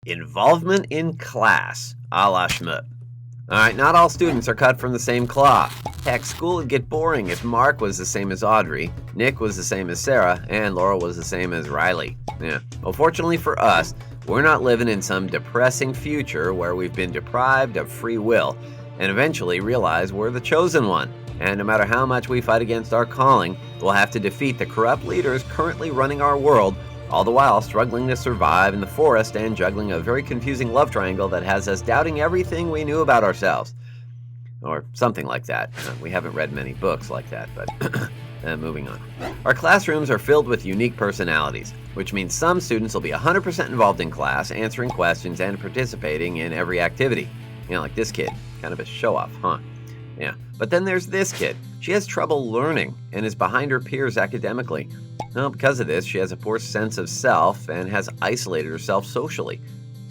Involvement in class, a la Shmoop. Alright, not all students are cut from the same cloth. Heck, school would get boring if Mark was the same as Audrey, Nick was the same as Sarah, and Laura was the same as Riley. Yeah. Well, fortunately for us, we're not living in some depressing future where we've been deprived of free will and eventually realize we're the chosen one. And no matter how much we fight against our calling, we'll have to defeat the corrupt leaders currently running our world, all the while struggling to survive in the forest and juggling a very confusing love triangle that has us doubting everything we knew about ourselves. Or something like that. We haven't read many books like that, but moving on. Our classrooms are filled with unique personalities, which means some students will be 100% involved in class, answering questions and participating in every activity. You know, like this kid, kind of a show-off, huh? Yeah, but then there's this kid. She has trouble learning and is behind her peers academically. Well, because of this, she has a poor sense of self and has isolated herself socially.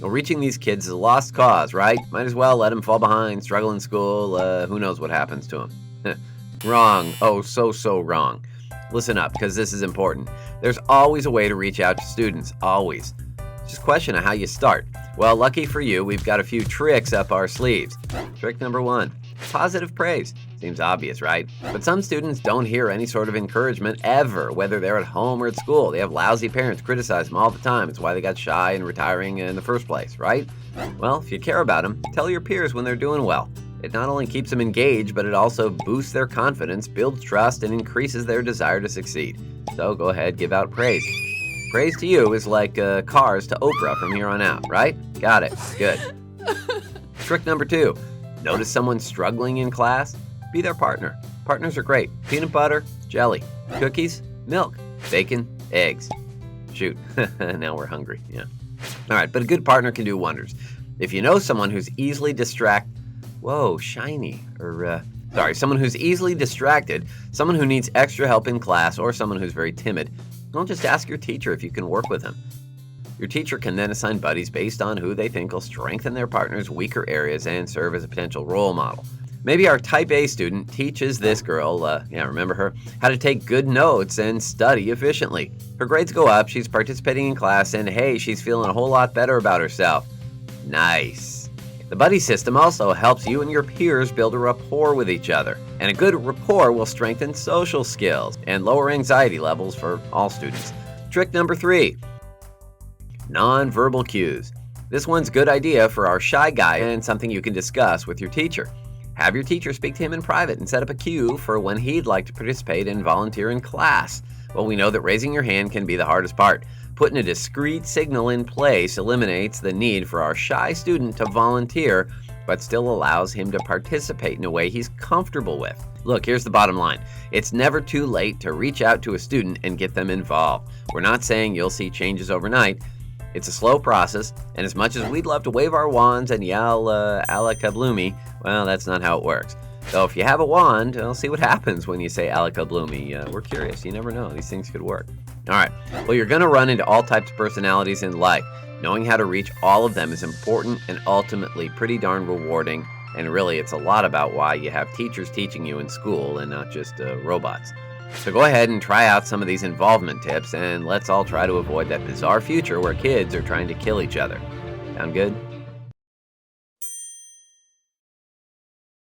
Well, reaching these kids is a lost cause, right? Might as well let them fall behind, struggle in school, who knows what happens to them. Wrong. Oh, so wrong. Listen up, because this is important. There's always a way to reach out to students, always. It's just a question of how you start. Well, lucky for you, we've got a few tricks up our sleeves. Trick number 1. Positive praise. Seems obvious, right? But some students don't hear any sort of encouragement ever, whether they're at home or at school. They have lousy parents criticize them all the time. It's why they got shy and retiring in the first place, right? Well, if you care about them, tell your peers when they're doing well. It not only keeps them engaged, but it also boosts their confidence, builds trust, and increases their desire to succeed. So go ahead, give out praise. Praise to you is like cars to Oprah from here on out, right? Got it. Good. Trick number 2. Notice someone struggling in class? Be their partner. Partners are great. Peanut butter, jelly, cookies, milk, bacon, eggs. Shoot, now we're hungry, yeah. All right, but a good partner can do wonders. If you know someone who's easily someone who's easily distracted, someone who needs extra help in class, or someone who's very timid, don't just ask your teacher if you can work with him. Your teacher can then assign buddies based on who they think will strengthen their partner's weaker areas and serve as a potential role model. Maybe our Type A student teaches this girl, remember her, how to take good notes and study efficiently. Her grades go up, she's participating in class, and hey, she's feeling a whole lot better about herself. Nice. The buddy system also helps you and your peers build a rapport with each other. And a good rapport will strengthen social skills and lower anxiety levels for all students. Trick number 3. Nonverbal cues. This one's a good idea for our shy guy and something you can discuss with your teacher. Have your teacher speak to him in private and set up a cue for when he'd like to participate and volunteer in class. Well, we know that raising your hand can be the hardest part. Putting a discreet signal in place eliminates the need for our shy student to volunteer, but still allows him to participate in a way he's comfortable with. Look, here's the bottom line. It's never too late to reach out to a student and get them involved. We're not saying you'll see changes overnight. It's a slow process, and as much as we'd love to wave our wands and yell, alakabloomy, well, that's not how it works. So if you have a wand, we'll see what happens when you say alakabloomy. We're curious. You never know. These things could work. All right. Well, you're going to run into all types of personalities in life. Knowing how to reach all of them is important and ultimately pretty darn rewarding. And really, it's a lot about why you have teachers teaching you in school and not just robots. So go ahead and try out some of these involvement tips, and let's all try to avoid that bizarre future where kids are trying to kill each other. Sound good?